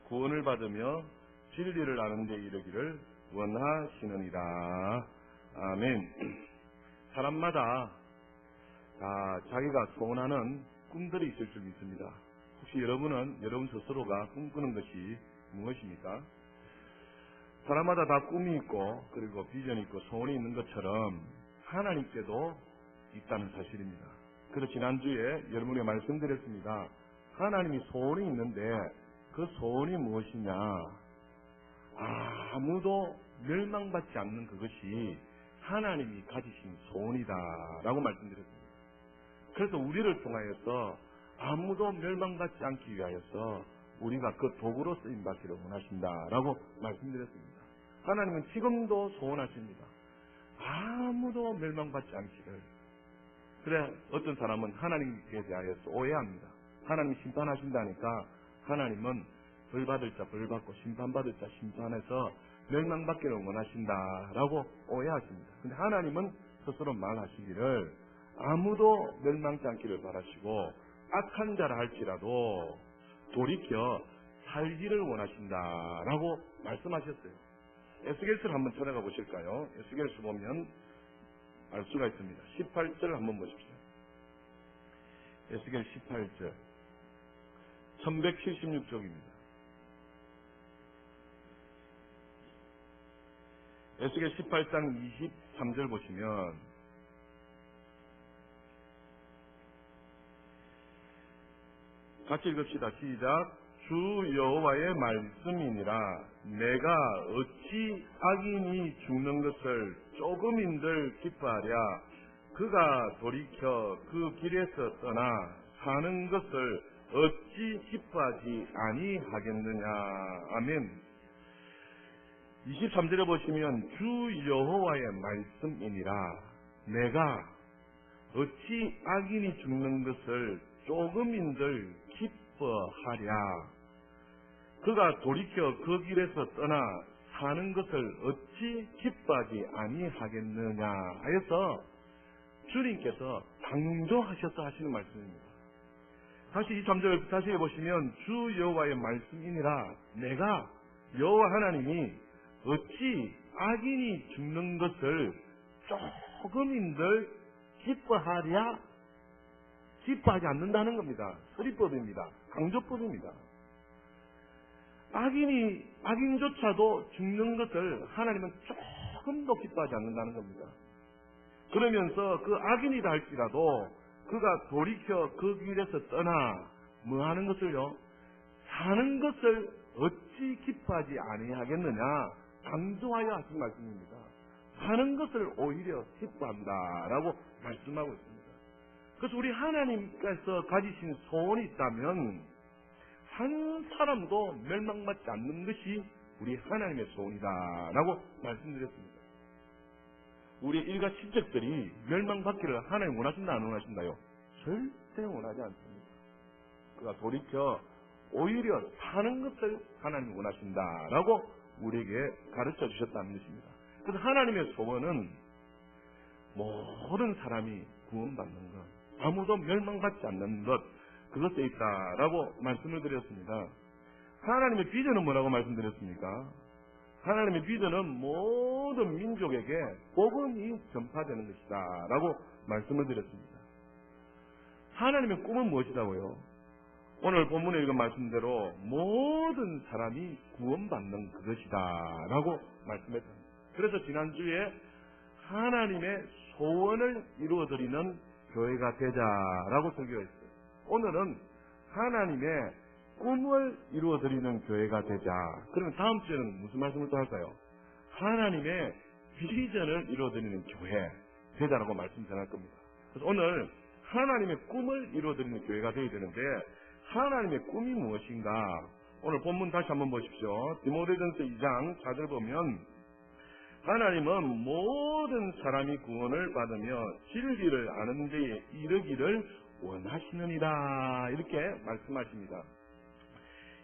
구원을 받으며 진리를 아는 데 이르기를 원하시느니라. 아멘. 사람마다 자기가 소원하는 꿈들이 있을 줄 믿습니다. 혹시 여러분은 여러분 스스로가 꿈꾸는 것이 무엇입니까? 사람마다 다 꿈이 있고 그리고 비전이 있고 소원이 있는 것처럼 하나님께도 있다는 사실입니다. 그래서 지난주에 여러분에게 말씀드렸습니다. 하나님이 소원이 있는데 그 소원이 무엇이냐? 아무도 멸망받지 않는 그것이 하나님이 가지신 소원이다라고 말씀드렸습니다. 그래서 우리를 통하여서 아무도 멸망받지 않기 위하여서 우리가 그 도구로 쓰임받기를 원하신다라고 말씀드렸습니다. 하나님은 지금도 소원하십니다. 아무도 멸망받지 않기를. 그래 어떤 사람은 하나님께 대하여서 오해합니다. 하나님이 심판하신다니까 하나님은 벌 받을 자 벌 받고 심판받을 자 심판해서 멸망받기를 원하신다라고 오해하십니다. 근데 하나님은 스스로 말하시기를 아무도 멸망치 않기를 바라시고 악한 자라 할지라도 돌이켜 살기를 원하신다라고 말씀하셨어요. 에스겔서를 한번 찾아가 보실까요? 에스겔서 보면 알 수가 있습니다. 18절 한번 보십시오. 에스겔 18절 1176쪽입니다. 에스겔 18장 23절 보시면 같이 읽읍시다. 시작. 주 여호와의 말씀이니라. 내가 어찌 악인이 죽는 것을 조금인들 기뻐하랴. 그가 돌이켜 그 길에서 떠나 사는 것을 어찌 기뻐하지 아니하겠느냐. 아멘. 23절에 보시면 주 여호와의 말씀이니라. 내가 어찌 악인이 죽는 것을 조금인들 기뻐하랴. 그가 돌이켜 그 길에서 떠나 사는 것을 어찌 기뻐하지 아니하겠느냐 하여서 주님께서 강조하셔서 하시는 말씀입니다. 다시 23절 다시 해보시면 주 여호와의 말씀이니라. 내가 여호와 하나님이 어찌 악인이 죽는 것을 조금인들 기뻐하랴? 기뻐하지 않는다는 겁니다. 서리법입니다. 강조법입니다. 악인조차도 죽는 것을 하나님은 조금도 기뻐하지 않는다는 겁니다. 그러면서 그 악인이다 할지라도 그가 돌이켜 그 길에서 떠나 뭐 하는 것을요? 사는 것을 어찌 기뻐하지 아니하겠느냐? 강조하여 하신 말씀입니다. 사는 것을 오히려 기뻐한다라고 말씀하고 있습니다. 그래서 우리 하나님께서 가지신 소원이 있다면 한 사람도 멸망받지 않는 것이 우리 하나님의 소원이다라고 말씀드렸습니다. 우리 일가 친척들이 멸망받기를 하나님 원하신다 안 원하신다요? 절대 원하지 않습니다. 그가 돌이켜 오히려 사는 것을 하나님 원하신다라고 우리에게 가르쳐 주셨다는 것입니다. 그래서 하나님의 소원은 모든 사람이 구원받는 것, 아무도 멸망받지 않는 것, 그것에 있다라고 말씀을 드렸습니다. 하나님의 비전은 뭐라고 말씀드렸습니까? 하나님의 비전은 모든 민족에게 복음이 전파되는 것이다 라고 말씀을 드렸습니다. 하나님의 꿈은 무엇이라고요? 오늘 본문에 읽은 말씀대로 모든 사람이 구원받는 그것이다 라고 말씀했습니다. 그래서 지난주에 하나님의 소원을 이루어드리는 교회가 되자라고 설교했어요. 오늘은 하나님의 꿈을 이루어드리는 교회가 되자. 그러면 다음 주에는 무슨 말씀을 또 할까요? 하나님의 비전을 이루어드리는 교회 되자라고 말씀 전할 겁니다. 그래서 오늘 하나님의 꿈을 이루어드리는 교회가 되어야 되는데 하나님의 꿈이 무엇인가? 오늘 본문 다시 한번 보십시오. 디모데전서 2장 4절 보면 하나님은 모든 사람이 구원을 받으며 진리를 아는 데에 이르기를 원하시느니라 이렇게 말씀하십니다.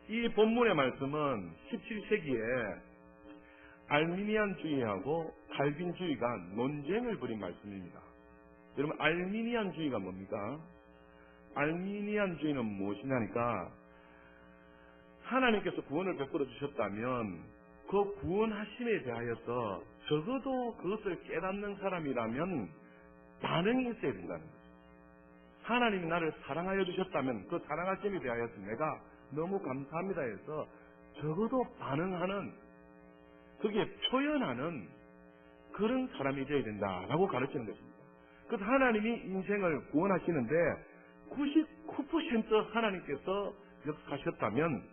이 본문의 말씀은 17세기에 알미니안주의하고 칼빈주의가 논쟁을 벌인 말씀입니다. 여러분 알미니안주의가 뭡니까? 알미니안주의는 무엇이냐니까 하나님께서 구원을 베풀어 주셨다면 그 구원하심에 대하여서 적어도 그것을 깨닫는 사람이라면 반응이 있어야 된다는 거죠. 하나님이 나를 사랑하여 주셨다면 그 사랑하심에 대하여서 내가 너무 감사합니다 해서 적어도 반응하는, 거기에 표현하는 그런 사람이 되어야 된다라고 가르치는 것입니다. 그래서 하나님이 인생을 구원하시는데 99% 하나님께서 역사하셨다면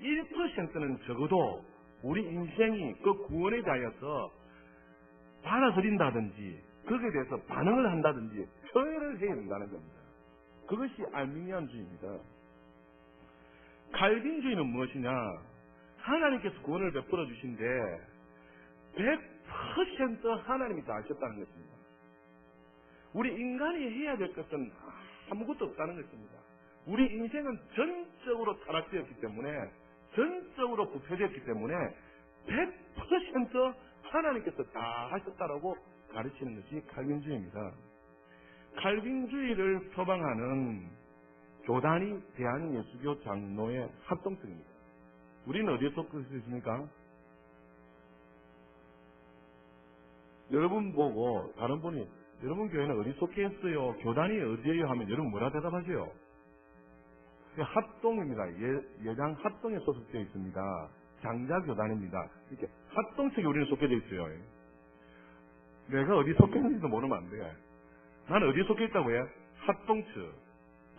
1%는 적어도 우리 인생이 그 구원에 대하여서 받아들인다든지 거기에 대해서 반응을 한다든지 표현을 해야 된다는 겁니다. 그것이 알미니안주의입니다. 칼빈주의는 무엇이냐? 하나님께서 구원을 베풀어 주신데 100% 하나님이 다 하셨다는 것입니다. 우리 인간이 해야 될 것은 아무것도 없다는 것입니다. 우리 인생은 전적으로 타락되었기 때문에, 전적으로 부패되었기 때문에 100% 하나님께서 다 하셨다라고 가르치는 것이 칼빈주의입니다. 칼빈주의를 표방하는 교단이 대한예수교 장로의 합동측입니다. 우리는 어디에 속해 있습니까? 여러분 보고 다른 분이 여러분 교회는 어디 속해 있어요? 교단이 어디에요? 하면 여러분 뭐라 대답하세요? 합동입니다. 예장 합동에 소속되어 있습니다. 장자교단입니다. 이렇게 합동측에 우리는 속해져 있어요. 내가 어디 속해 있는지도 모르면 안 돼. 나는 어디에 속해 있다고 해? 합동측.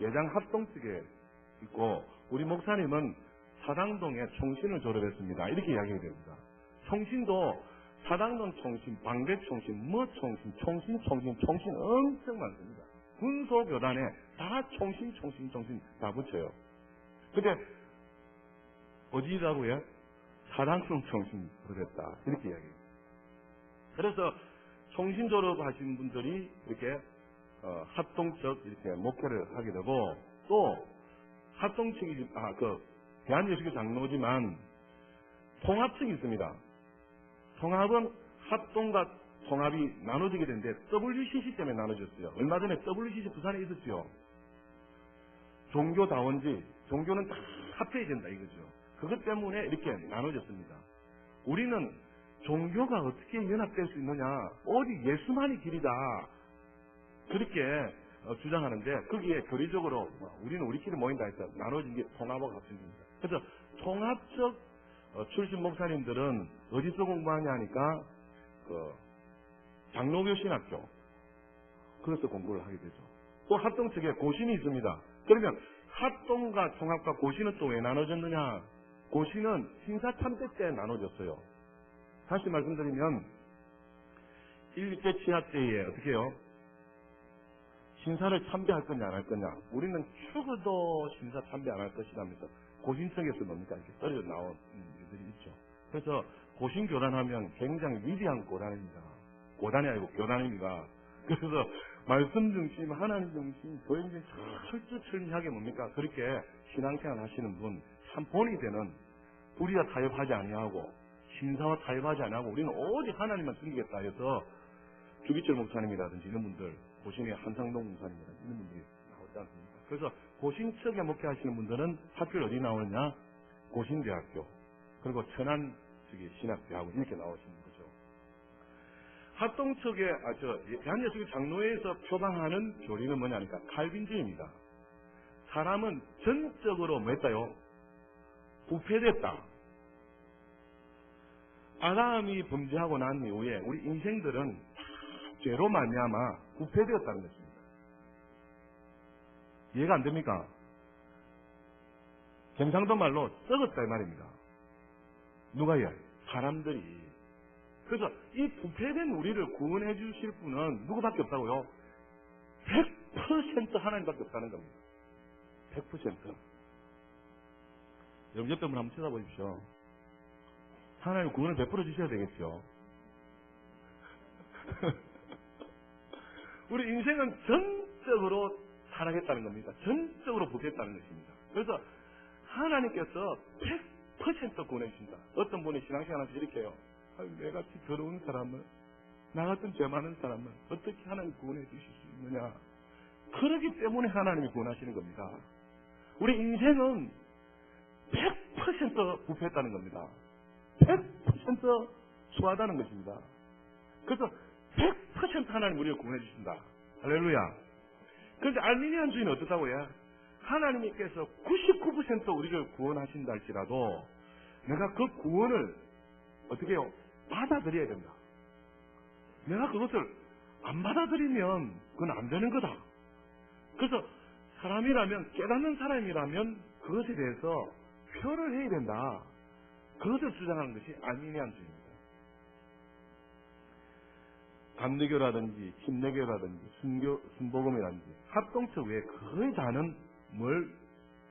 예장 합동측에 있고, 우리 목사님은 사당동에 총신을 졸업했습니다. 이렇게 이야기해야 됩니다. 총신도 사당동 총신, 방백 총신, 뭐 총신 엄청 많습니다. 군소교단에 다 총신 다 붙여요. 근데 어디라고 해요? 사당동 총신 졸업했다. 이렇게 이야기해요. 그래서 총신 졸업하신 분들이 이렇게 합동측 이렇게 목회를 하게 되고, 또 합동측이 대한예수교 장로지만 통합측이 있습니다. 통합은 합동과 통합이 나눠지게 되는데 WCC 때문에 나눠졌어요. 얼마 전에 WCC 부산에 있었죠. 종교다원지, 종교는 다 합해야 된다 이거죠. 그것 때문에 이렇게 나눠졌습니다. 우리는 종교가 어떻게 연합될 수 있느냐, 오직 예수만이 길이다, 그렇게 주장하는데, 거기에 교리적으로 우리는 우리끼리 모인다 해서 나눠진 게 통합과 같습니다. 그래서 통합적 출신 목사님들은 어디서 공부하냐 하니까 장로교 신학교, 그래서 공부를 하게 되죠. 또 합동측에 고신이 있습니다. 그러면 합동과 통합과 고신은 또 왜 나눠졌느냐? 고신은 신사참배 때 나눠졌어요. 다시 말씀드리면 1대 치하 때에 어떻게 해요? 신사를 참배할 거냐 안 할 거냐. 우리는 죽어도 신사 참배 안 할 것이라면서 고신청에서 뭡니까? 이렇게 떨어져 나온 일들이 있죠. 그래서 고신교단하면 굉장히 위대한 고단입니다. 고단이 아니고 교단입니다. 그래서 말씀 중심, 하나님 중심, 교회 중심 철저철저하게 뭡니까? 그렇게 신앙생활 하시는 분, 참 본이 되는, 불의와 타협하지 아니하고 신사와 타협하지 아니하고 우리는 오직 하나님만 섬기겠다 해서 주기철 목사님이라든지 이런 분들, 고신의 한상동 목사님이라든지 이런 분들이 나오지 않습니까? 그래서 고신 측에 목회하시는 분들은 학교를 어디 나오느냐? 고신대학교, 그리고 천안 측의 신학대하고 이렇게 나오시는 거죠. 합동 측의 대한예수교 장로회에서 표방하는 교리는 뭐냐니까 칼빈주의입니다. 사람은 전적으로 뭐 했다요? 부패됐다. 아담이 범죄하고 난 이후에 우리 인생들은 죄로 말미암아 부패되었다는 것입니다. 이해가 안 됩니까? 경상도 말로 썩었다 이 말입니다. 누가요? 사람들이. 그래서 이 부패된 우리를 구원해 주실 분은 누구밖에 없다고요? 100% 하나님밖에 없다는 겁니다. 100%. 여러분 옆에 분 한번 쳐다보십시오. 하나님 구원을 베풀어 주셔야 되겠죠. 우리 인생은 전적으로 타락했다는 겁니다. 전적으로 부패했다는 것입니다. 그래서 하나님께서 100% 구원해 주신다. 어떤 분이 신앙생활하면서 이렇게 해요. 내같이 더러운 사람을, 나 같은 죄 많은 사람을 어떻게 하나님 구원해 주실 수 있느냐. 그러기 때문에 하나님이 구원하시는 겁니다. 우리 인생은 100% 부패했다는 겁니다. 100% 수하다는 것입니다. 그래서 100% 하나님 우리를 구원해 주신다. 할렐루야. 그런데 알미니안주의는 어떻다고 해요? 하나님께서 99% 우리를 구원하신다 할지라도 내가 그 구원을 어떻게 해요? 받아들여야 된다. 내가 그것을 안 받아들이면 그건 안 되는 거다. 그래서 사람이라면, 깨닫는 사람이라면 그것에 대해서 표를 해야 된다. 그것을 주장하는 것이 알미니안주의입니다. 감리교라든지 침례교라든지 순복음이라든지 합동체 외에 거의 다는 뭘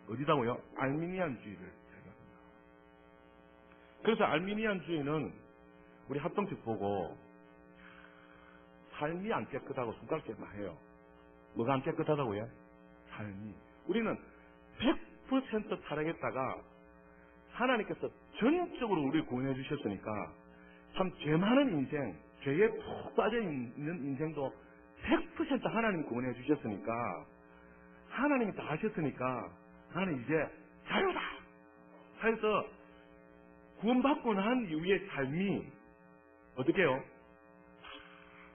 어디다고요? 알미니안주의를 제공합니다. 그래서 알미니안주의는 우리 합동체 보고 삶이 안 깨끗하고 손가락질만 해요. 뭐가 안 깨끗하다고요? 삶이. 우리는 100% 타락했다가 하나님께서 전적으로 우리를 구원해 주셨으니까 참 죄 많은 인생, 죄에 푹 빠져있는 인생도 100% 하나님 구원해 주셨으니까 하나님이 다 하셨으니까 나는 이제 자유다. 그래서 구원받고 난 이후의 삶이 어떻게 해요?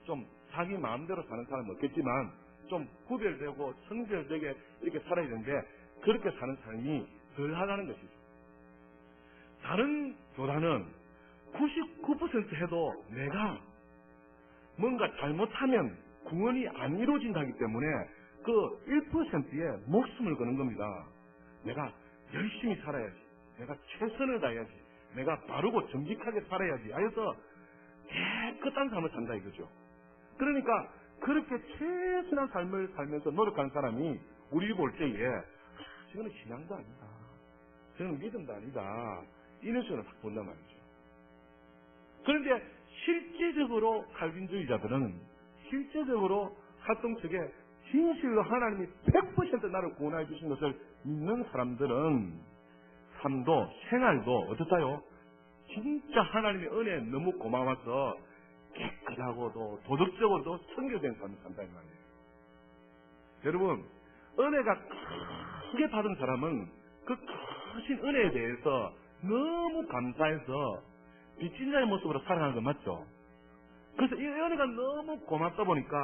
좀 자기 마음대로 사는 사람은 없겠지만 좀 구별되고 성별되게 이렇게 살아야 되는데 그렇게 사는 삶이 덜 하다는 것이죠. 다른 교단은 99% 해도 내가 뭔가 잘못하면 구원이 안 이루어진다기 때문에 그 1%에 목숨을 거는 겁니다. 내가 열심히 살아야지. 내가 최선을 다해야지. 내가 바르고 정직하게 살아야지. 하여서 깨끗한 삶을 산다 이거죠. 그러니까 그렇게 최선한 삶을 살면서 노력하는 사람이 우리 볼 때에 저거는 신앙도 아니다. 저거는 믿음도 아니다. 이런 식으로 딱 본단 말이죠. 그런데 실제적으로 칼빈주의자들은 실제적으로 활동측에 진실로 하나님이 100% 나를 구원해 주신 것을 믿는 사람들은 삶도 생활도 어떻다요? 진짜 하나님의 은혜에 너무 고마워서 깨끗하고도 도덕적으로도 청결된 삶을 산다 이 말이에요. 여러분, 은혜가 크게 받은 사람은 그 크신 은혜에 대해서 너무 감사해서 빚진 자의 모습으로 살아가는 거 맞죠? 그래서 이 은혜가 너무 고맙다 보니까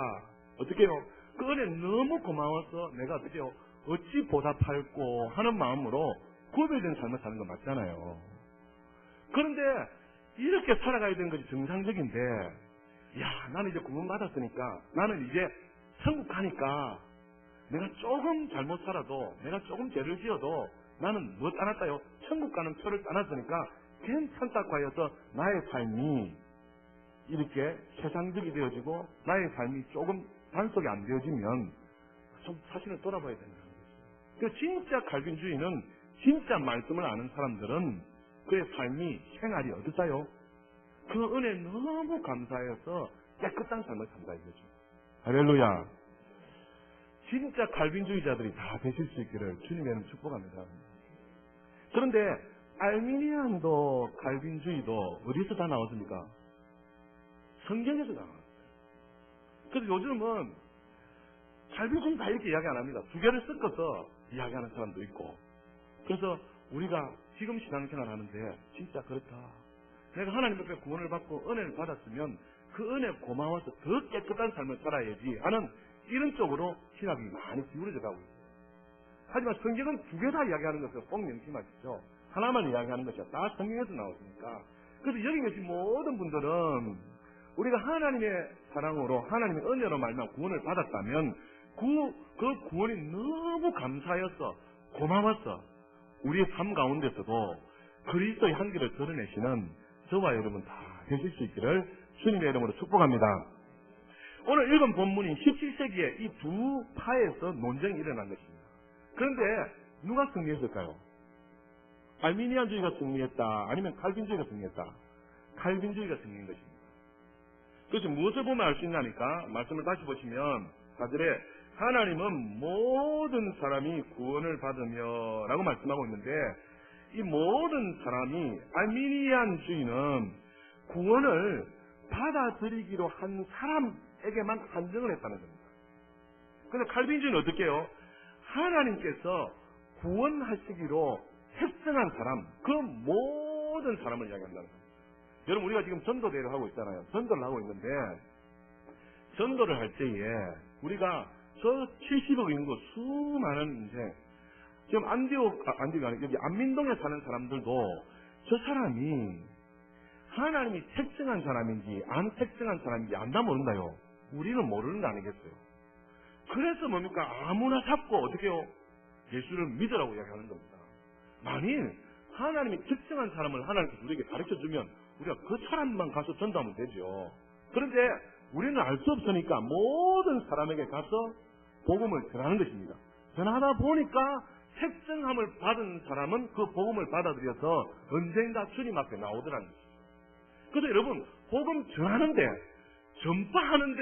어떻게 해요? 그 은혜 너무 고마워서 내가 어떻게 해요? 어찌 보답할꼬 하는 마음으로 구별된 삶을 사는 거 맞잖아요. 그런데 이렇게 살아가야 되는 것이 정상적인데 야, 나는 이제 구원받았으니까 나는 이제 천국 가니까 내가 조금 잘못 살아도 내가 조금 죄를 지어도 나는 뭐 따놨다요? 천국 가는 표를 따놨으니까 괜찮다고 하여서 나의 삶이 이렇게 세상적이 되어지고 나의 삶이 조금 단속이 안 되어지면 좀 사실을 돌아봐야 된다는 거죠. 그 진짜 칼빈주의는 진짜 말씀을 아는 사람들은 그의 삶이 생활이 어떻다요? 그 은혜 너무 감사해서 깨끗한 삶을 산다 이거죠. 할렐루야. 진짜 칼빈주의자들이 다 되실 수 있기를 주님의 축복합니다. 그런데 알미니안도 칼빈주의도 어디서 다 나왔습니까? 성경에서 다 나왔어요. 그래서 요즘은 칼빈주의 다 이렇게 이야기 안 합니다. 두 개를 섞어서 이야기하는 사람도 있고. 그래서 우리가 지금 신앙생활 하는데 진짜 그렇다. 내가 하나님 앞에 구원을 받고 은혜를 받았으면 그 은혜 고마워서 더 깨끗한 삶을 살아야지 하는 이런 쪽으로 신학이 많이 기울어져 가고 있어요. 하지만 성경은 두 개 다 이야기하는 것을 꼭 명심하시죠. 하나만 이야기하는 것이 다 성경에서 나오니까. 그래서 여기 계신 모든 분들은 우리가 하나님의 사랑으로 하나님의 은혜로 말미암아 구원을 받았다면 그 구원이 너무 감사해서 고마워서 우리의 삶 가운데서도 그리스도의 향기를 드러내시는 저와 여러분 다 되실 수 있기를 주님의 이름으로 축복합니다. 오늘 읽은 본문이 17세기에 이 두 파에서 논쟁이 일어난 것입니다. 그런데 누가 승리했을까요? 알미니안주의가 승리했다? 아니면 칼빈주의가 승리했다? 칼빈주의가 승리한 것입니다. 그래서 무엇을 보면 알 수 있냐니까 말씀을 다시 보시면 4절에 하나님은 모든 사람이 구원을 받으며 라고 말씀하고 있는데 이 모든 사람이 알미니안주의는 구원을 받아들이기로 한 사람에게만 한정을 했다는 겁니다. 그런데 칼빈주의는 어떻게 해요? 하나님께서 구원하시기로 특정한 사람, 그 모든 사람을 이야기한다는 거예요. 여러분, 우리가 지금 전도대회를 하고 있잖아요. 전도를 하고 있는데, 전도를 할 때에 우리가 저 70억 인구 수많은 인생, 지금 안디옥이 아니라 여기 안민동에 사는 사람들도 저 사람이 하나님이 특정한 사람인지 안 특정한 사람인지 안다 모른다요. 우리는 모르는 거 아니겠어요. 그래서 뭡니까? 아무나 잡고 어떻게 해요? 예수를 믿으라고 이야기하는 겁니다. 만일 하나님이 특정한 사람을 하나님께서 우리에게 가르쳐주면 우리가 그 사람만 가서 전도하면 되죠. 그런데 우리는 알 수 없으니까 모든 사람에게 가서 복음을 전하는 것입니다. 전하다 보니까 특정함을 받은 사람은 그 복음을 받아들여서 언젠가 주님 앞에 나오더라는 것이죠. 그래서 여러분, 복음 전하는데, 전파하는데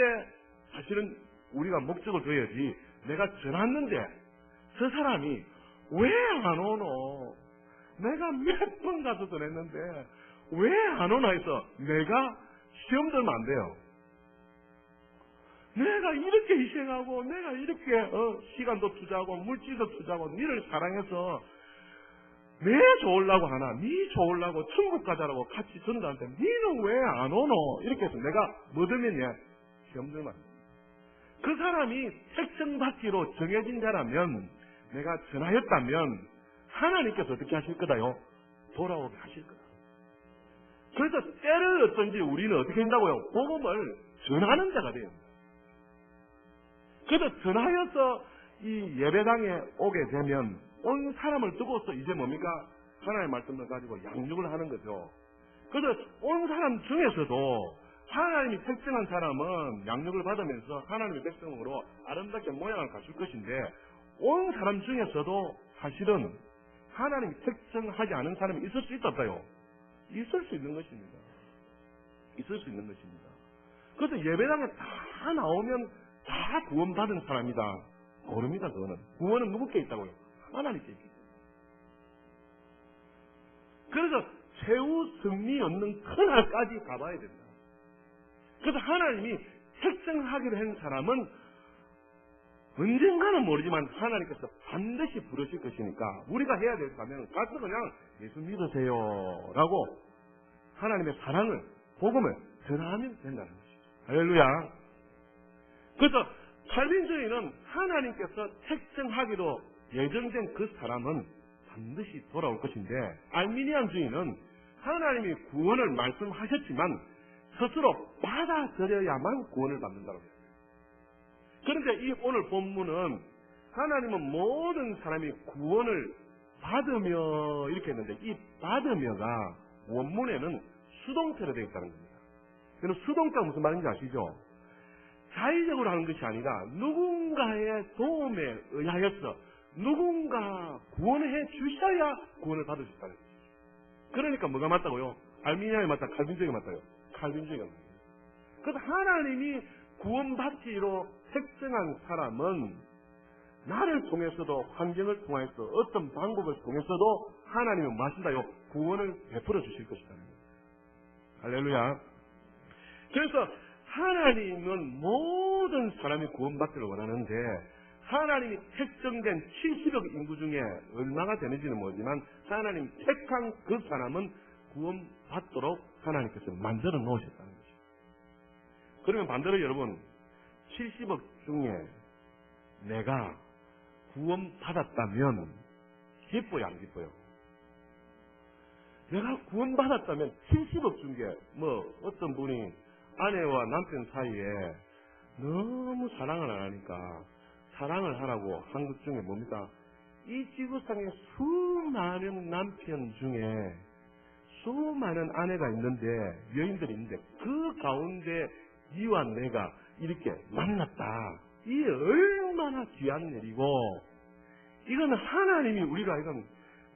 사실은 우리가 목적을 둬야지. 내가 전했는데 저 사람이 왜 안 오노? 내가 몇 번 가서 전했는데 왜 안 오나 해서 내가 시험 들면 안 돼요. 내가 이렇게 희생하고 내가 이렇게 시간도 투자하고 물질도 투자하고 니를 사랑해서 내 좋으려고 하나, 니 좋으려고 천국 가자라고 같이 전도하는데 니는 왜 안 오노? 이렇게 해서 내가 뭐 들면 시험 들면 안 돼. 그 사람이 택정받기로 정해진 자라면, 내가 전하였다면 하나님께서 어떻게 하실 거다요? 돌아오게 하실 거다. 그래서 때를 어떤지 우리는 어떻게 한다고요? 복음을 전하는 자가 돼요. 그래서 전하여서 이 예배당에 오게 되면 온 사람을 두고서 이제 뭡니까? 하나님의 말씀을 가지고 양육을 하는 거죠. 그래서 온 사람 중에서도 하나님이 특정한 사람은 양육을 받으면서 하나님의 백성으로 아름답게 모양을 갖출 것인데, 온 사람 중에서도 사실은 하나님이 특정하지 않은 사람이 있을 수 있었다요. 있을 수 있는 것입니다. 있을 수 있는 것입니다. 그래서 예배당에 다 나오면 다 구원받은 사람이다. 모릅니다, 그거는. 구원은 누구께 있다고요? 하나님께 있기 때문에. 그래서 최후 승리 얻는 그날까지 가봐야 된다. 그래서 하나님이 특정하기로 한 사람은 언젠가는 모르지만 하나님께서 반드시 부르실 것이니까 우리가 해야 될 사람은 가서 그냥 예수 믿으세요 라고 하나님의 사랑을, 복음을 전하면 된다는 것이죠. 할렐루야. 그래서 칼빈주의는 하나님께서 특정하기로 예정된 그 사람은 반드시 돌아올 것인데, 알미니안주의는 하나님이 구원을 말씀하셨지만 스스로 받아들여야만 구원을 받는다고 했어요. 그런데 이 오늘 본문은 하나님은 모든 사람이 구원을 받으며 이렇게 했는데, 이 받으며가 원문에는 수동태로 되어 있다는 겁니다. 그럼 수동태가 무슨 말인지 아시죠? 자의적으로 하는 것이 아니라 누군가의 도움에 의하여서 누군가 구원해 주셔야 구원을 받을 수 있다는 거죠. 그러니까 뭐가 맞다고요? 알미니아에 맞다, 칼빈주의가 맞다요? 칼빈주의가 맞다. 그래서 하나님이 구원받기로 특정한 사람은 나를 통해서도, 환경을 통해서, 어떤 방법을 통해서도 하나님은 마신다요, 구원을 베풀어 주실 것이라는 거예요. 할렐루야. 그래서 하나님은 모든 사람이 구원받기를 원하는데, 하나님이 특정된 70억 인구 중에 얼마가 되는지는 모르지만 하나님 택한 그 사람은 구원받도록 하나님께서 만들어 놓으셨다는 거죠. 그러면 반대로 여러분, 70억 중에 내가 구원받았다면 기뻐요, 안 기뻐요? 내가 구원받았다면 70억 중에 어떤 분이 아내와 남편 사이에 너무 사랑을 안 하니까 사랑을 하라고 한 것 중에 뭡니까? 이 지구상에 수많은 남편 중에 수많은 아내가 있는데, 여인들이 있는데, 그 가운데 이와 내가 이렇게 만났다. 이게 얼마나 귀한 일이고, 이건 하나님이 우리가 이건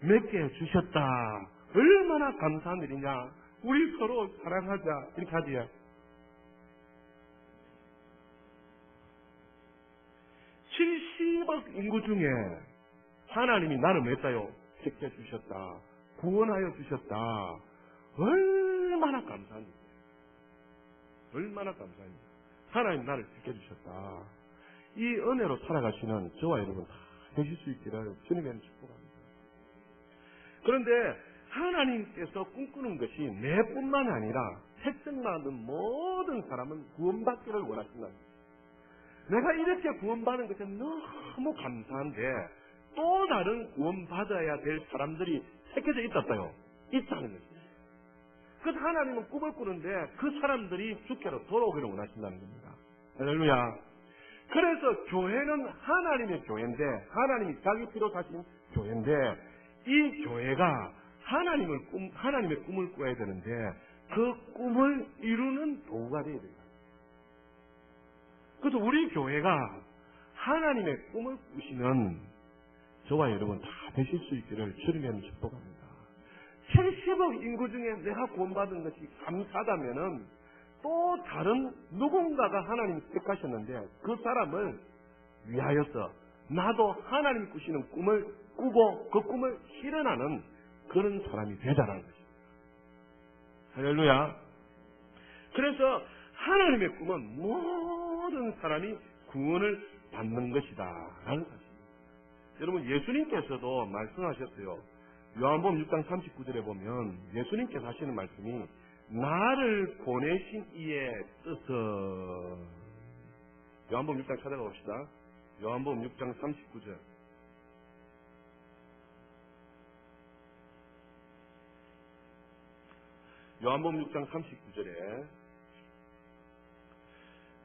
맺게 해주셨다. 얼마나 감사한 일이냐. 우리 서로 사랑하자. 이렇게 하지요. 70억 인구 중에 하나님이 나를 맺다요, 택해 주셨다. 구원하여 주셨다. 얼마나 감사합니다. 얼마나 감사합니다. 하나님 나를 택해 주셨다. 이 은혜로 살아가시는 저와 여러분 다 되실 수 있기를 주님의 축복합니다. 그런데 하나님께서 꿈꾸는 것이 내뿐만 아니라 택정받은 모든 사람은 구원받기를 원하신다. 내가 이렇게 구원받는 것에 너무 감사한데 또 다른 구원받아야 될 사람들이 새겨져 있다고요. 있다는 것입니다. 그래서 하나님은 꿈을 꾸는데 그 사람들이 주께로 돌아오기를 원하신다는 겁니다. 할렐루야. 그래서 교회는 하나님의 교회인데, 하나님이 자기 피로 사신 교회인데, 이 교회가 하나님의 꿈을 꿔야 되는데 그 꿈을 이루는 도구가 되어야 됩니다. 그래서 우리 교회가 하나님의 꿈을 꾸시는 저와 여러분 다 되실 수 있기를 주님의 축복합니다. 70억 인구 중에 내가 구원받은 것이 감사하다면은 또 다른 누군가가 하나님이 택하셨는데 그 사람을 위하여서 나도 하나님 꾸시는 꿈을 꾸고 그 꿈을 실현하는 그런 사람이 되자라는 것입니다. 할렐루야. 그래서 하나님의 꿈은 모든 사람이 구원을 받는 것이다 라는 사실입니다. 여러분, 예수님께서도 말씀하셨어요. 요한복음 6장 39절에 보면 예수님께서 하시는 말씀이 나를 보내신 이의 뜻은, 요한복음 6장 찾아가 봅시다. 요한복음 6장 39절. 요한복음 6장 39절에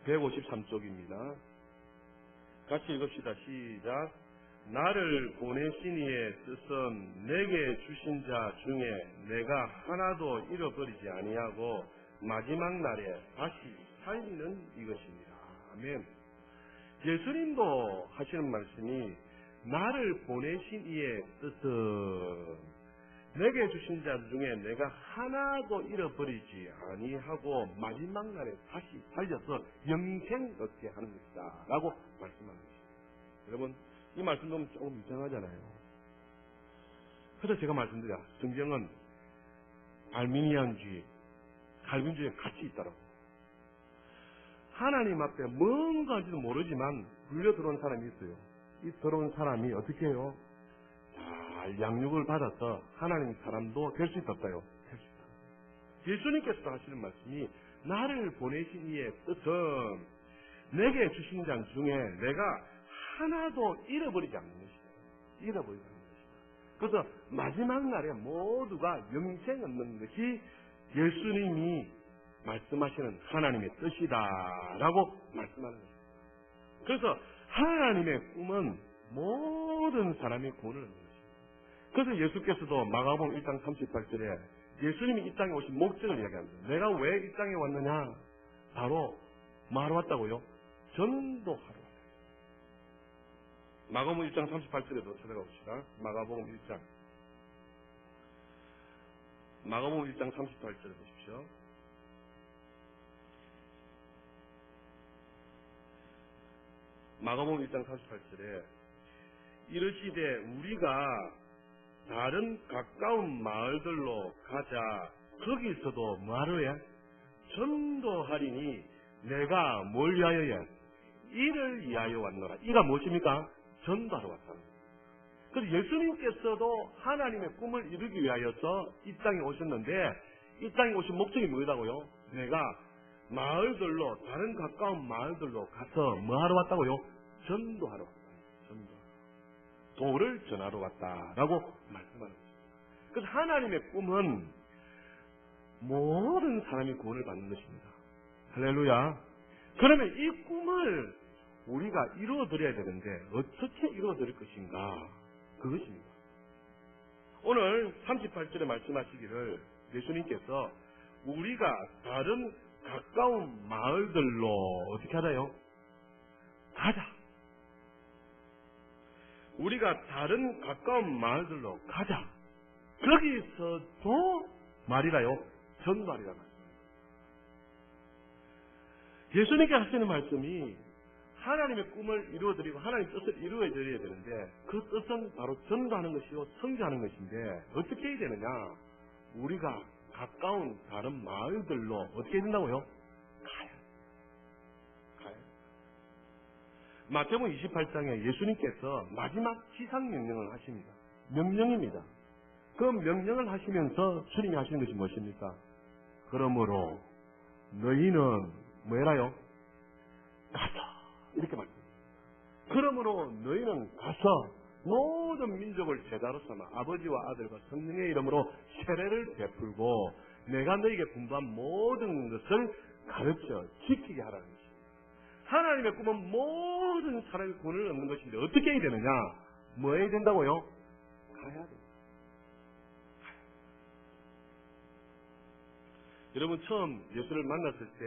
153쪽입니다. 같이 읽읍시다. 시작. 나를 보내신 이의 뜻은 내게 주신 자 중에 내가 하나도 잃어버리지 아니하고 마지막 날에 다시 살리는 이것입니다. 아멘. 예수님도 하시는 말씀이 나를 보내신 이의 뜻은 내게 주신 자 중에 내가 하나도 잃어버리지 아니하고 마지막 날에 다시 살려서 영생 얻게 하는 것이다 라고 말씀하는 것입니다. 여러분, 이 말씀 보면 조금 이상하잖아요. 그래서 제가 말씀드려, 성경은 알미니안주의, 칼빈주의에 같이 있더라고요. 하나님 앞에 뭔가인지도 모르지만 물려 들어온 사람이 있어요. 이 들어온 사람이 어떻게 해요? 잘 양육을 받아서 하나님 사람도 될 수 있었어요. 될 수 있다. 예수님께서도 하시는 말씀이 나를 보내신 이의 뜻은 내게 주신 자 중에 내가 하나도 잃어버리지 않는 것이다. 잃어버리지 않는 것이다. 그래서 마지막 날에 모두가 영생 얻는 것이 예수님이 말씀하시는 하나님의 뜻이다라고 말씀하는 것입니다. 그래서 하나님의 꿈은 모든 사람의 구원을 얻는 것입니다. 그래서 예수께서도 마가복음 1장 38절에 예수님이 이 땅에 오신 목적을 이야기합니다. 내가 왜 이 땅에 왔느냐? 바로 뭐하러 왔다고요? 전도하러 왔다. 마가복음 1장 38절에도 찾아가 봅시다. 마가복음 1장 38절에 보십시오. 마가복음 1장 38절에 이르시되 우리가 다른 가까운 마을들로 가자. 거기서도 뭐하러 해? 전도하리니 내가 뭘 위하여야? 이를 위하여 왔노라. 이가 무엇입니까? 전도하러 왔다. 그래서 예수님께서도 하나님의 꿈을 이루기 위하여서 이 땅에 오셨는데 이 땅에 오신 목적이 뭐라고요? 내가 마을들로, 다른 가까운 마을들로 가서 뭐하러 왔다고요? 전도하러 왔다. 도를 전하러 왔다라고 말씀하는 것입니다. 그래서 하나님의 꿈은 모든 사람이 구원을 받는 것입니다. 할렐루야. 그러면 이 꿈을 우리가 이루어드려야 되는데 어떻게 이루어드릴 것인가? 그것입니다. 오늘 38절에 말씀하시기를 예수님께서 우리가 다른 가까운 마을들로 어떻게 하나요? 가자. 우리가 다른 가까운 마을들로 가자. 거기서도 말이라요, 전도하리라 말씀. 예수님께 하시는 말씀이 하나님의 꿈을 이루어드리고 하나님의 뜻을 이루어드려야 되는데 그 뜻은 바로 전도하는 것이요 선교하는 것인데 어떻게 해야 되느냐? 우리가 가까운 다른 마을들로 어떻게 해야 된다고요? 가야. 마태복음 28장에 예수님께서 마지막 지상 명령을 하십니다. 명령입니다. 그 명령을 하시면서 주님이 하시는 것이 무엇입니까? 그러므로 너희는 뭐해라요? 가서 이렇게 말합니다. 그러므로 너희는 가서 모든 민족을 제자로 삼아 아버지와 아들과 성령의 이름으로 세례를 베풀고 내가 너희에게 분부한 모든 것을 가르쳐 지키게 하라는 것입니다. 하나님의 꿈은 모든 사람의 구원을 얻는 것인데 어떻게 해야 되느냐? 뭐 해야 된다고요? 가야 됩니다. 여러분 처음 예수를 만났을 때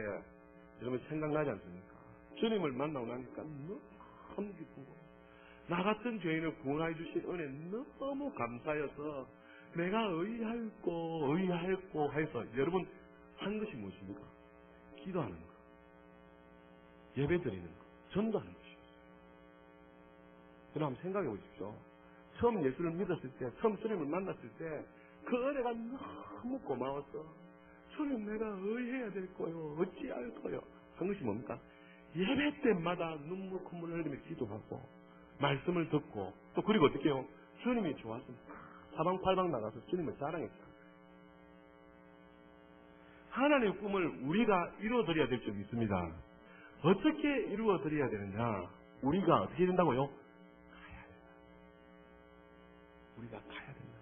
여러분 생각나지 않습니까? 주님을 만나고 나니까 너무 기쁘고 나 같은 죄인을 구원해 주신 은혜 너무 감사해서 내가 의하였고 해서 여러분 한 것이 무엇입니까? 기도하는 것, 예배 드리는 것, 전도하는 것이었어요. 여러분 한번 생각해 보십시오. 처음 예수를 믿었을 때, 처음 주님을 만났을 때 그 은혜가 너무 고마워서 주님 내가 의해야 될 거요, 어찌할 거요 한 것이 뭡니까? 예배 때마다 눈물 콧물을 흘리며 기도하고 말씀을 듣고 또 그리고 어떻게 해요? 주님이 좋았으면 사방팔방 나가서 주님을 자랑했다. 하나님의 꿈을 우리가 이루어드려야 될 줄 믿습니다. 어떻게 이루어드려야 되느냐? 우리가 어떻게 된다고요? 가야 된다. 우리가 가야 된다.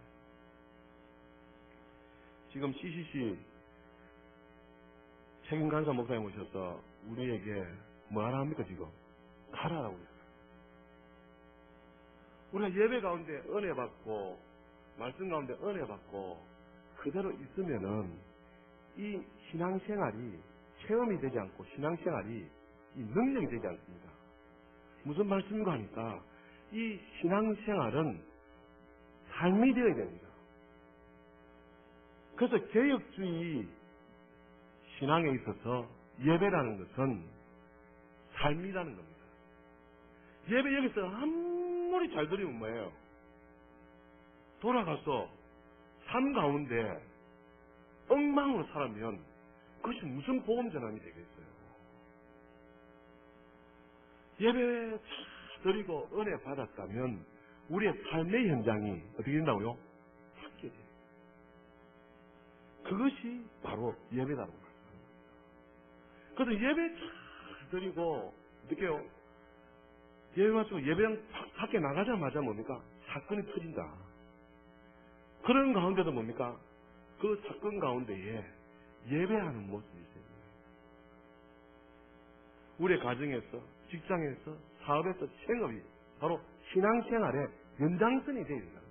지금 CCC 책임간사 목사님 오셔서 우리에게 뭐 하라 합니까 지금? 가라라고 해요. 우리가 예배 가운데 은혜 받고 말씀 가운데 은혜 받고 그대로 있으면은 이 신앙생활이 체험이 되지 않고 신앙생활이 이 능력이 되지 않습니다. 무슨 말씀인가 하니까 이 신앙생활은 삶이 되어야 됩니다. 그래서 개혁주의 신앙에 있어서 예배라는 것은 삶이라는 겁니다. 예배 여기서 아무리 잘 드리면 뭐예요? 돌아가서 삶 가운데 엉망으로 살면 그것이 무슨 복음 전환이 되겠어요? 예배 드리고 은혜 받았다면 우리의 삶의 현장이 어떻게 된다고요? 바뀌게 돼요. 그것이 바로 예배라고 말합니다. 그래서 예배 드리고 어떻게 해요? 예배 마치고 예배당 밖에 나가자마자 뭡니까? 사건이 터진다. 그런 가운데도 뭡니까? 그 사건 가운데에 예배하는 모습이 있어요. 우리의 가정에서, 직장에서, 사업에서, 생업이 바로 신앙생활의 연장선이 되어야 된다.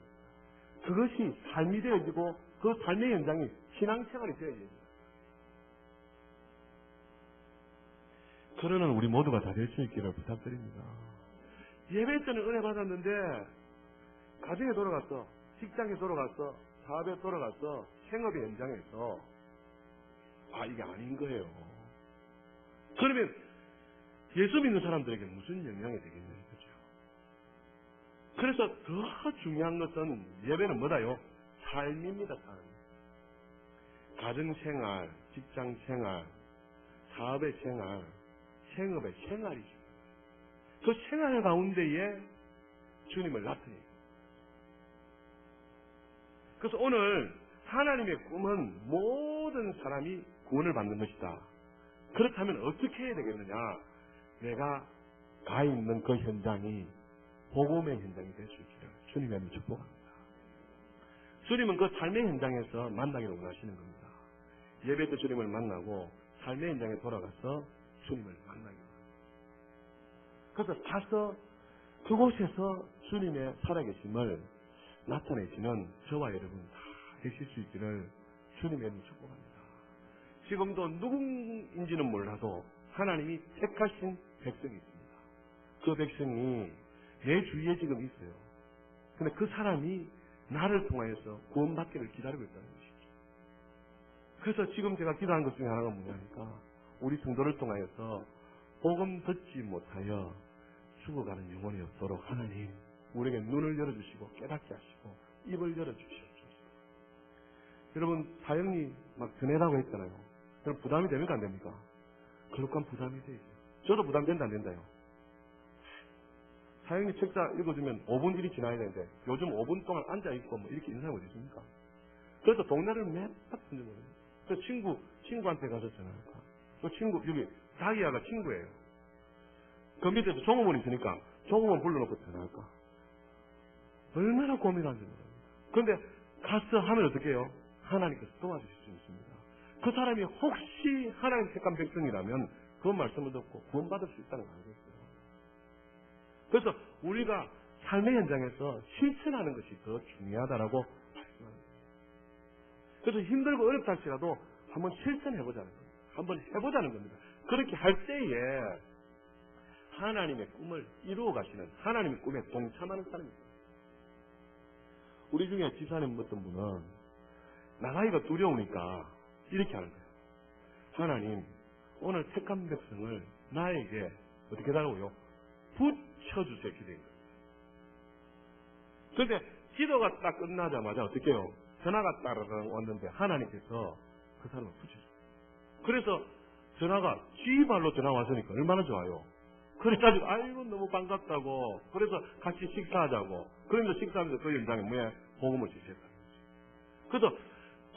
그것이 삶이 되어지고 그 삶의 연장이 신앙생활이 되어야 됩니다. 그러는 우리 모두가 다 될 수 있기를 부탁드립니다. 예배 때는 은혜 받았는데 가정에 돌아갔어, 직장에 돌아갔어, 사업에 돌아갔어, 생업의 연장에서 이게 아닌 거예요. 그러면 예수 믿는 사람들에게 무슨 영향이 되겠냐는 거죠. 그래서 더 중요한 것은 예배는 뭐다요? 삶입니다. 삶. 가정생활, 직장생활, 사업의 생활, 생업의 생활이죠. 그 생활 가운데에 주님을 나타내요. 그래서 오늘 하나님의 꿈은 모든 사람이 구원을 받는 것이다. 그렇다면 어떻게 해야 되겠느냐? 내가 가 있는 그 현장이 복음의 현장이 될 수 있기를 주님의 이름으로 축복합니다. 주님은 그 삶의 현장에서 만나기를 원하시는 겁니다. 예배 때 주님을 만나고 삶의 현장에 돌아가서 주님을 만나기를 원합니다. 그래서 가서 그곳에서 주님의 살아계심을 나타내시는 저와 여러분 다 되실 수 있기를 주님의 이름으로 축복합니다. 지금도 누구인지는 몰라도 하나님이 택하신 백성이 있습니다. 그 백성이 내 주위에 지금 있어요. 근데 그 사람이 나를 통하여서 구원받기를 기다리고 있다는 것이죠. 그래서 지금 제가 기도하는 것 중에 하나가 뭐냐니까 우리 성도를 통하여서 복음 듣지 못하여 죽어가는 영혼이 없도록 하나님 우리에게 눈을 열어주시고 깨닫게 하시고 입을 열어주시옵소서. 여러분 사형이 막 전해라고 했잖아요. 그럼 부담이 됩니까 안 됩니까? 그렇게 부담이 되죠. 저도 부담된다 안 된다요? 사형리 책자 읽어주면 5분 일이 지나야 되는데 요즘 5분 동안 앉아있고 뭐 이렇게 인사해 어디 있습니까? 그래서 동네를 맨날 던져버려요. 그래서 친구한테 가서 전화할까? 그 친구, 여기 자기야가 친구예요. 그 밑에도 종업원이 있으니까 종업원 불러놓고 전화할까? 얼마나 고민하는지 모릅니다. 그런데 가서 하면 어떻게 해요? 하나님께서 도와주실 수 있습니다. 그 사람이 혹시 하나님 택한 백성이라면 그 말씀을 듣고 구원받을 수 있다는 거 아니겠어요? 그래서 우리가 삶의 현장에서 실천하는 것이 더 중요하다라고 말씀합니다. 그래서 힘들고 어렵다 할지라도 한번 실천해보자는 겁니다. 한번 해보자는 겁니다. 그렇게 할 때에 하나님의 꿈을 이루어 가시는, 하나님의 꿈에 동참하는 사람입니다. 우리 중에 지사님 어떤 분은 나가기가 두려우니까 이렇게 하는 거예요. 하나님, 오늘 택한 백성을 나에게 어떻게 하라고요? 붙여주세요. 기도인 거예요. 그런데 기도가 딱 끝나자마자 어떻게 해요? 전화가 따르르 왔는데 하나님께서 그 사람을 붙여주세요. 그래서 전화가 쥐발로 전화 왔으니까 얼마나 좋아요. 그래가지고 아이고 너무 반갑다고, 그래서 같이 식사하자고, 그러면서 식사하면서 그 현장에 뭐에 복음을 주셨다. 그래서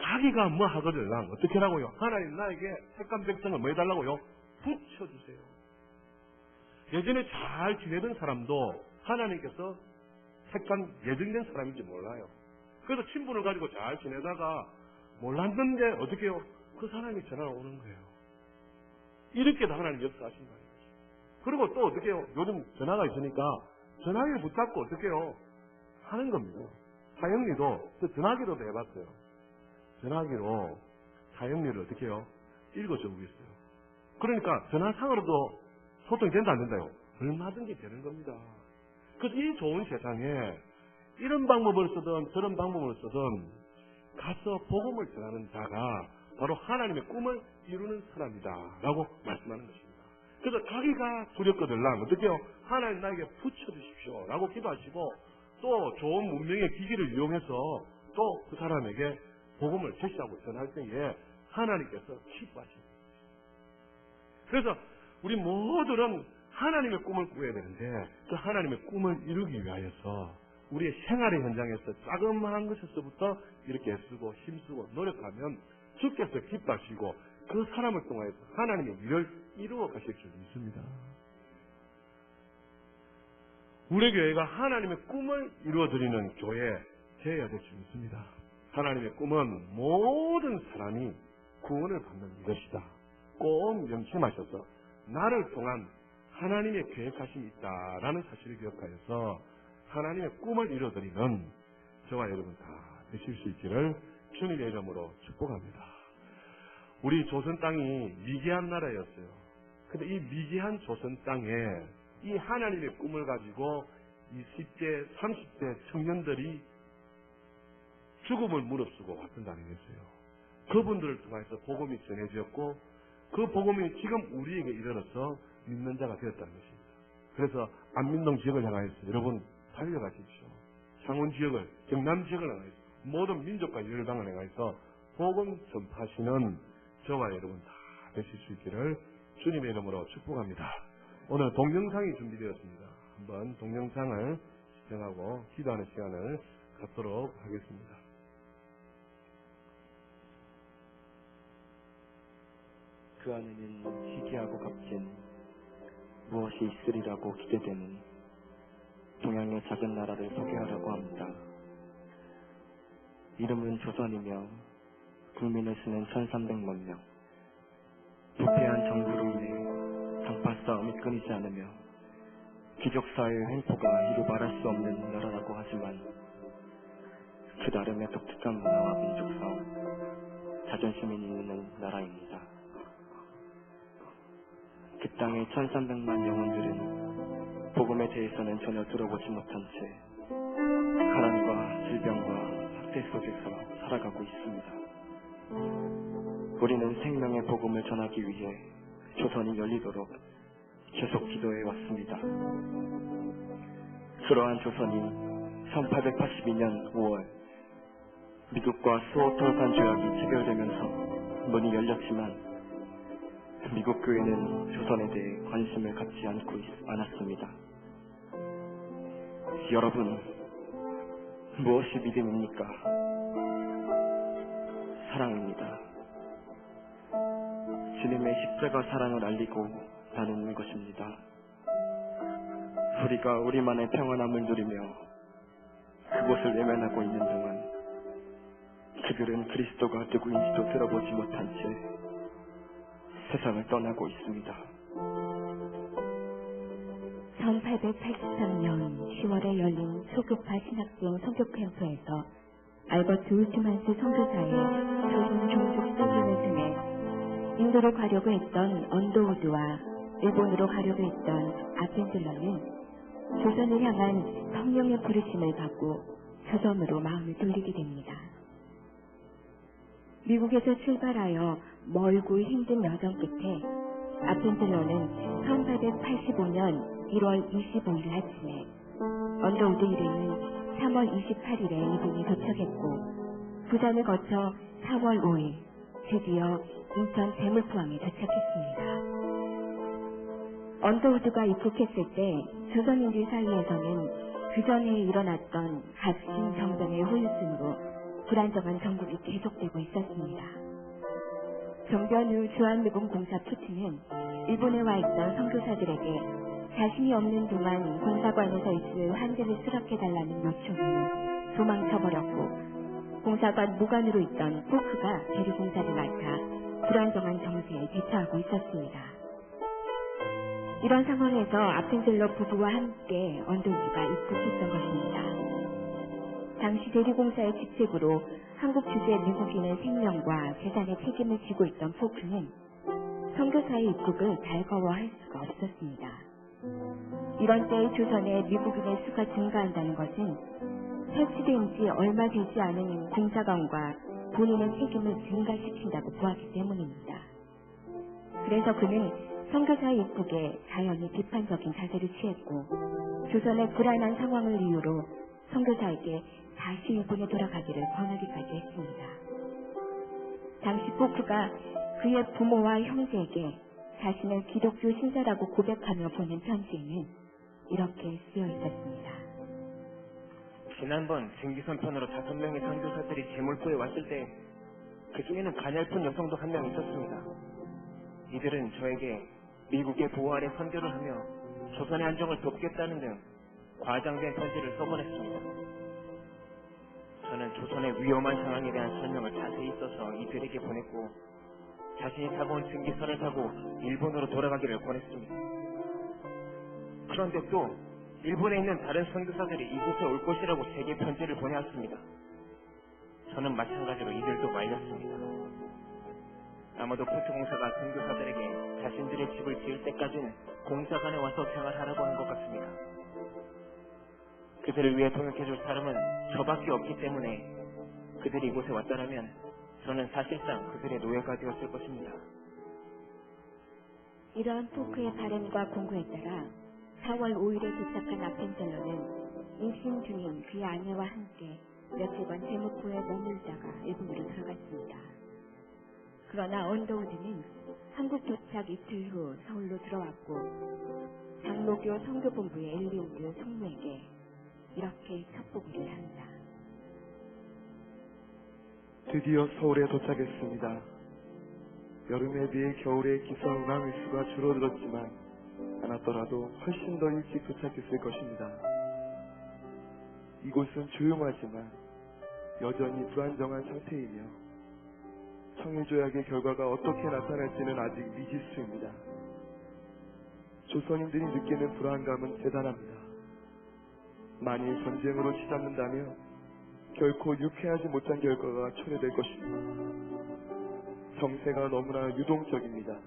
자기가 뭐 하거들랑 어떻게 하라고요? 하나님 나에게 택한 백성을 뭐 해달라고요? 붙여주세요. 예전에 잘 지내던 사람도 하나님께서 택한 예정된 사람인지 몰라요. 그래서 친분을 가지고 잘 지내다가 몰랐는데 어떻게 해요? 그 사람이 전화가 오는 거예요. 이렇게도 하나님 역사하신다. 그리고 또 어떻게 해요? 요즘 전화가 있으니까 전화기를 붙잡고 어떻게 해요? 하는 겁니다. 사형리도 전화기로도 해봤어요. 전화기로 사형리를 어떻게 해요? 읽어줘 보겠어요. 그러니까 전화상으로도 소통이 된다 안 된다요? 얼마든지 되는 겁니다. 그래서 이 좋은 세상에 이런 방법을 쓰든 저런 방법을 쓰든 가서 복음을 전하는 자가 바로 하나님의 꿈을 이루는 사람이다 라고 말씀하는 것입니다. 그래서 자기가 두렵거들랑 어떻게 해요? 하나님 나에게 붙여주십시오 라고 기도하시고 또 좋은 문명의 기기를 이용해서 또 그 사람에게 복음을 제시하고 전할 때에 하나님께서 기뻐하십니다. 그래서 우리 모두는 하나님의 꿈을 꾸어야 되는데 그 하나님의 꿈을 이루기 위하여서 우리의 생활의 현장에서 자그마한 것에서부터 이렇게 애쓰고 힘쓰고 노력하면 주께서 기뻐하시고 그 사람을 통해서 하나님의 일을 이루어 가실 줄 믿습니다. 우리 교회가 하나님의 꿈을 이루어드리는 교회 되어야 될 줄 믿습니다. 하나님의 꿈은 모든 사람이 구원을 받는 것이다. 꼭 명심하셔서 나를 통한 하나님의 계획하심이 있다라는 사실을 기억하여서 하나님의 꿈을 이루어드리는 저와 여러분 다 되실 수 있기를 주님의 이름으로 축복합니다. 우리 조선 땅이 미개한 나라였어요. 근데 이 미개한 조선 땅에 이 하나님의 꿈을 가지고 20대, 30대 청년들이 죽음을 무릅쓰고 왔던 땅이었어요. 그분들을 통해서 복음이 전해졌고 그 복음이 지금 우리에게 이르러서 믿는 자가 되었다는 것입니다. 그래서 안민동 지역을 향하여서 여러분 달려가십시오. 창원 지역을, 경남 지역을 향하여서 모든 민족과 열방을 향하여서 복음 전파하시는 저와 여러분 다 되실 수 있기를 주님의 이름으로 축복합니다. 오늘 동영상이 준비되었습니다. 한번 동영상을 시청하고 기도하는 시간을 갖도록 하겠습니다. 그 안에는 희귀하고 값진 무엇이 있으리라고 기대되는 동양의 작은 나라를 소개하려고 합니다. 이름은 조선이며 국민의 수는 1300만 명. 부패한 정부로 인해 당파 싸움이 끊이지 않으며 귀족사회의 횡포가 이루 말할 수 없는 나라라고 하지만 그 나름의 독특한 문화와 민족성, 자존심이 있는 나라입니다. 그 땅의 1300만 영혼들은 복음에 대해서는 전혀 들어보지 못한 채 가난과 질병과 학대 속에서 살아가고 있습니다. 우리는 생명의 복음을 전하기 위해 조선이 열리도록 계속 기도해 왔습니다. 그러한 조선이 1882년 5월 미국과 수호톨판 조약이 체결되면서 문이 열렸지만 미국 교회는 조선에 대해 관심을 갖지 않았습니다. 여러분, 무엇이 믿음입니까? 사랑입니다. 주님의 십자가 사랑을 알리고 나누는 것입니다. 우리가 우리만의 평안함을 누리며 그곳을 외면하고 있는 동안 그들은 그리스도가 누구인지도 들어보지 못한 채 세상을 떠나고 있습니다. 1883년 10월에 열린 소교파 신학생 성교 캠프에서 알버트 울트만스 선교사의 조선 종족 설교를 통해 인도로 가려고 했던 언더우드와 일본으로 가려고 했던 아펜젤러는 조선을 향한 성령의 부르심을 받고 조선으로 마음을 돌리게 됩니다. 미국에서 출발하여 멀고 힘든 여정 끝에 아펜젤러는 1885년 1월 25일 아침에 언더우드 일행은 3월 28일에 이분이 도착했고 부산을 거쳐 4월 5일 드디어 인천 대물포항에 도착했습니다. 언더우드가 입국했을 때 조선인들 사이에서는 그 전에 일어났던 갑신 정변의 후유증으로 불안정한 정국이 계속되고 있었습니다. 정변 후 주한미군 공사 푸트는 일본에 와 있던 선교사들에게 자신이 없는 동안 공사관에서 있을 환대를 수락해달라는 요청을 도망쳐버렸고 공사관 무관으로 있던 포크가 대리공사를 맡아 불안정한 정세에 대처하고 있었습니다. 이런 상황에서 아펜젤러 부부와 함께 언더우드가 입국했던 것입니다. 당시 대리공사의 직책으로 한국 주재 미국인의 생명과 재산의 책임을 지고 있던 포크는 선교사의 입국을 달거워할 수가 없었습니다. 이런 때에 조선에 미국인의 수가 증가한다는 것은 설치된 지 얼마 되지 않은 공사관과 본인의 책임을 증가시킨다고 보았기 때문입니다. 그래서 그는 선교사의 입국에 자연히 비판적인 자세를 취했고 조선의 불안한 상황을 이유로 선교사에게 다시 일본에 돌아가기를 권하기까지 했습니다. 당시 포크가 그의 부모와 형제에게 자신을 기독교 신자라고 고백하며 보낸 편지에는 이렇게 쓰여 있었습니다. 지난번 증기선편으로 5명의 선교사들이 제물포에 왔을 때 그 중에는 가냘픈 여성도 한 명 있었습니다. 이들은 저에게 미국의 보호 아래 선교를 하며 조선의 안정을 돕겠다는 등 과장된 편지를 써보냈습니다. 저는 조선의 위험한 상황에 대한 설명을 자세히 써서 이들에게 보냈고 자신이 타고 온 증기선을 타고 일본으로 돌아가기를 권했습니다. 그런데 또 일본에 있는 다른 선교사들이 이곳에 올 것이라고 제게 편지를 보내왔습니다. 저는 마찬가지로 이들도 말렸습니다. 아마도 포트공사가 선교사들에게 자신들의 집을 지을 때까지는 공사관에 와서 생활하라고 한 것 같습니다. 그들을 위해 통역해줄 사람은 저밖에 없기 때문에 그들이 이곳에 왔다라면 저는 사실상 그들의 노예가 되었을 것입니다. 이러한 포크의 바램과 공고에 따라 4월 5일에 도착한 아펜젤러는 임신 중인 그의 아내와 함께 며칠간 제물포에 머물다가 일본으로 들어갔습니다. 그러나 언더우드는 한국 도착 이틀 후 서울로 들어왔고 장로교 선교본부의 엘리우드 총무에게 이렇게 첩보기를 합니다. 드디어 서울에 도착했습니다. 여름에 비해 겨울에 기상운항 일수가 줄어들었지만 않았더라도 훨씬 더 일찍 도착했을 것입니다. 이곳은 조용하지만 여전히 불안정한 상태이며 청일조약의 결과가 어떻게 나타날지는 아직 미지수입니다. 조선인들이 느끼는 불안감은 대단합니다. 만일 전쟁으로 치닫는다면 결코 유쾌하지 못한 결과가 초래될 것입니다. 정세가 너무나 유동적입니다.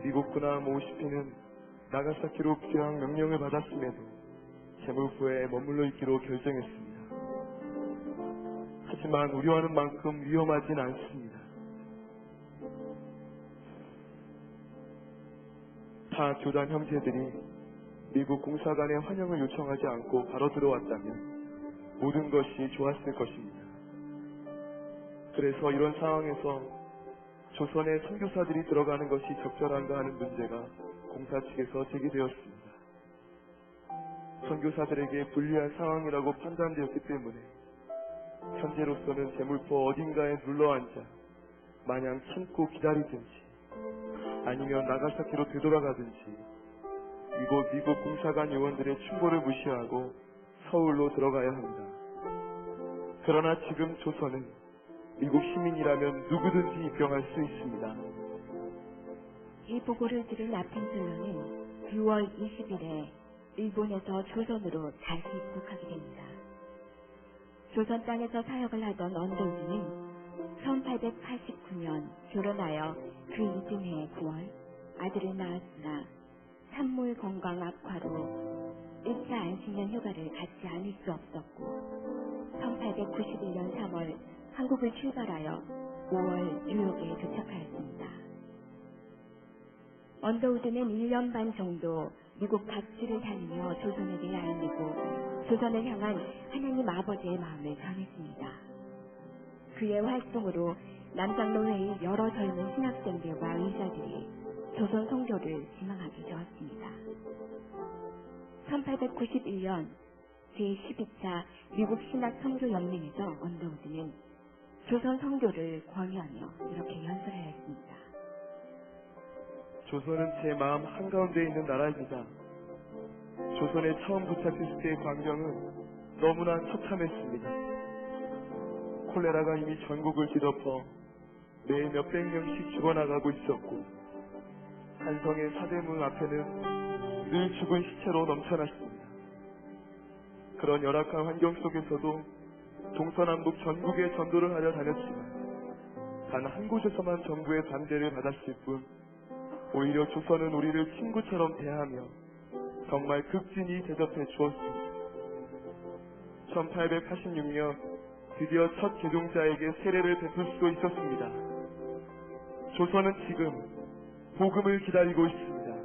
미국 군함 OCP는 나가사키로 귀환 명령을 받았음에도 제물포에 머물러 있기로 결정했습니다. 하지만 우려하는 만큼 위험하진 않습니다. 타 교단 형제들이 미국 공사관에 환영을 요청하지 않고 바로 들어왔다면 모든 것이 좋았을 것입니다. 그래서 이런 상황에서 조선의 선교사들이 들어가는 것이 적절한가 하는 문제가 공사 측에서 제기되었습니다. 선교사들에게 불리한 상황이라고 판단되었기 때문에 현재로서는 제물포 어딘가에 눌러앉아 마냥 참고 기다리든지 아니면 나가사키로 되돌아가든지 이곳 미국 공사관 요원들의 충고를 무시하고 서울로 들어가야 합니다. 그러나 지금 조선은 미국 시민이라면 누구든지 입경할 수 있습니다. 이 보고를 들은 아펜셀러는 6월 20일에 일본에서 조선으로 다시 입국하게 됩니다. 조선 땅에서 사역을 하던 언더우드는 1889년 결혼하여 그 이듬해 9월 아들을 낳았으나 산모의 건강 악화로 1차 안식년 휴가를 갖지 않을 수 없었고 1891년 3월 한국을 출발하여 5월 뉴욕에 도착하였습니다. 언더우드는 1년 반 정도 미국 각지를 다니며 조선에 대해 알리고 조선을 향한 하나님 아버지의 마음을 전했습니다. 그의 활동으로 남장로회의 여러 젊은 신학생들과 의사들이 조선 성교를 희망하게 되었습니다. 1891년 제12차 미국 신학 성교 연맹에서 언더우드는 조선 성교를 권유하며 이렇게 연설하였습니다. 조선은 제 마음 한가운데 있는 나라입니다. 조선에 처음 도착했을 때의 광경은 너무나 처참했습니다. 콜레라가 이미 전국을 뒤덮어 매일 몇백 명씩 죽어나가고 있었고 한성의 사대문 앞에는 늘 죽은 시체로 넘쳐났습니다. 그런 열악한 환경 속에서도 동서남북 전국에 전도를 하려 다녔지만 단 한 곳에서만 정부의 반대를 받았을 뿐 오히려 조선은 우리를 친구처럼 대하며 정말 극진히 대접해 주었습니다. 1886년 드디어 첫 개종자에게 세례를 베풀 수도 있었습니다. 조선은 지금 복음을 기다리고 있습니다.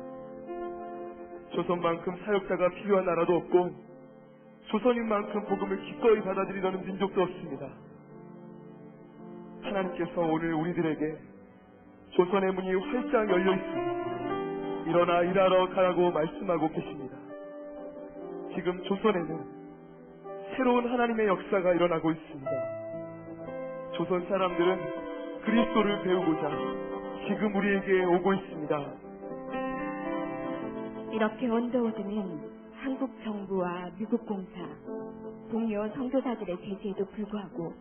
조선만큼 사역자가 필요한 나라도 없고 조선인 만큼 복음을 기꺼이 받아들이려는 민족도 없습니다. 하나님께서 오늘 우리들에게 조선의 문이 활짝 열려 있습니다. 일어나 일하러 가라고 말씀하고 계십니다. 지금 조선에는 새로운 하나님의 역사가 일어나고 있습니다. 조선 사람들은 그리스도를 배우고자 지금 우리에게 오고 있습니다. 이렇게 언더우드는 한국 정부와 미국 공사, 동료 선교사들의 제재에도 불구하고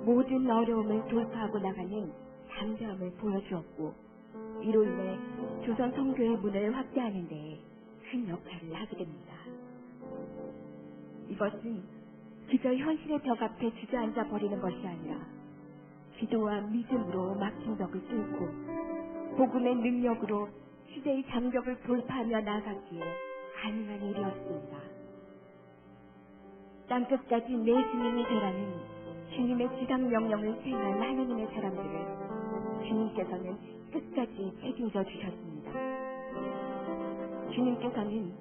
모든 어려움을 돌파하고 나가는 담대함을 보여주었고 이로 인해 조선 선교의 문을 확대하는 데에 큰 역할을 하게 됩니다. 이것은 그저 현실의 벽 앞에 주저앉아 버리는 것이 아니라 기도와 믿음으로 막힌 벽을 뚫고 복음의 능력으로 시대의 장벽을 돌파하며 나아가기에 가능한 일이었습니다. 땅끝까지 내 주님이 되라는 주님의 지상명령을 수행한 하나님의 사람들을 주님께서는 끝까지 책임져 주셨습니다. 주님께서는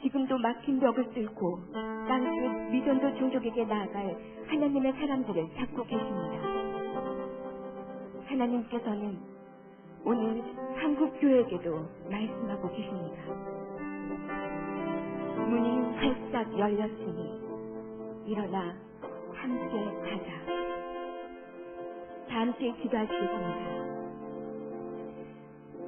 지금도 막힌 벽을 뚫고 땅끝 미전도 종족에게 나아갈 하나님의 사람들을 찾고 계십니다. 하나님께서는 오늘 한국 교회에게도 말씀하고 계십니다. 문이 활짝 열렸으니 일어나 함께 가자. 다 함께 기도하시겠습니다.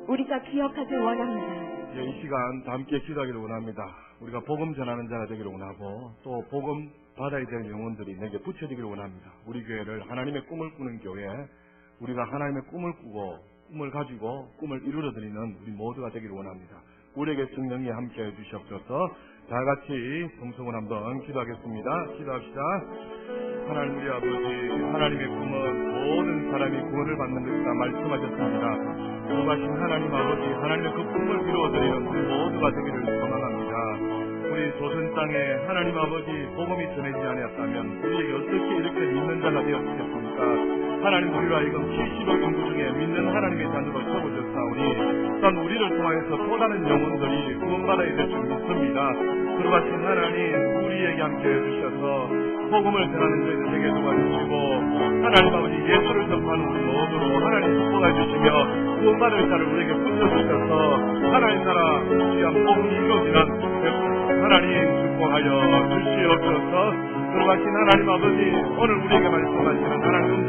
우리가 기억하길 원합니다. 이 시간 다 함께 기도하기를 원합니다. 우리가 복음 전하는 자가 되기를 원하고 또 복음 받아야 될 영혼들이 내게 붙여지기를 원합니다. 우리 교회를 하나님의 꿈을 꾸는 교회, 우리가 하나님의 꿈을 꾸고 꿈을 가지고 꿈을 이루어드리는 우리 모두가 되기를 원합니다. 우리에게 성령이 함께해 주시옵소서. 다 같이 동성을 한번 기도하겠습니다. 기도합시다. 하나님 우리 아버지, 하나님의 꿈은 모든 사람이 구원을 받는 것이다 말씀하셨습니다. 거룩하신 하나님 아버지, 하나님의 그 꿈을 이루어드리는 우리 모두가 되기를 소망합니다. 우리 조선 땅에 하나님 아버지 복음이 전해지지 않았다면 우리에게 어떻게 이렇게 믿는 자가 되었겠습니까? 하나님 우리로 하여금 70억 인구 중에 믿는 하나님의 자녀로 세워졌사오니 또한 우리를 통하여서 또 다른 영혼들이 구원받아야 될 줄 믿습니다. 거룩하신 하나님 우리에게 함께해 주셔서 복음을 전하는 저희들 되게 도와주시고 하나님 아버지 예수를 접하는 우리 모두로 하나님 축복해 주시며 구원받을 자를 우리에게 붙여주셔서 하나님 나라 귀한 복음이 이루어지는 하나님 축복하여 주시옵소서. 들어가신 하나님 아버지, 오늘 우리에게 말씀하시는 하나님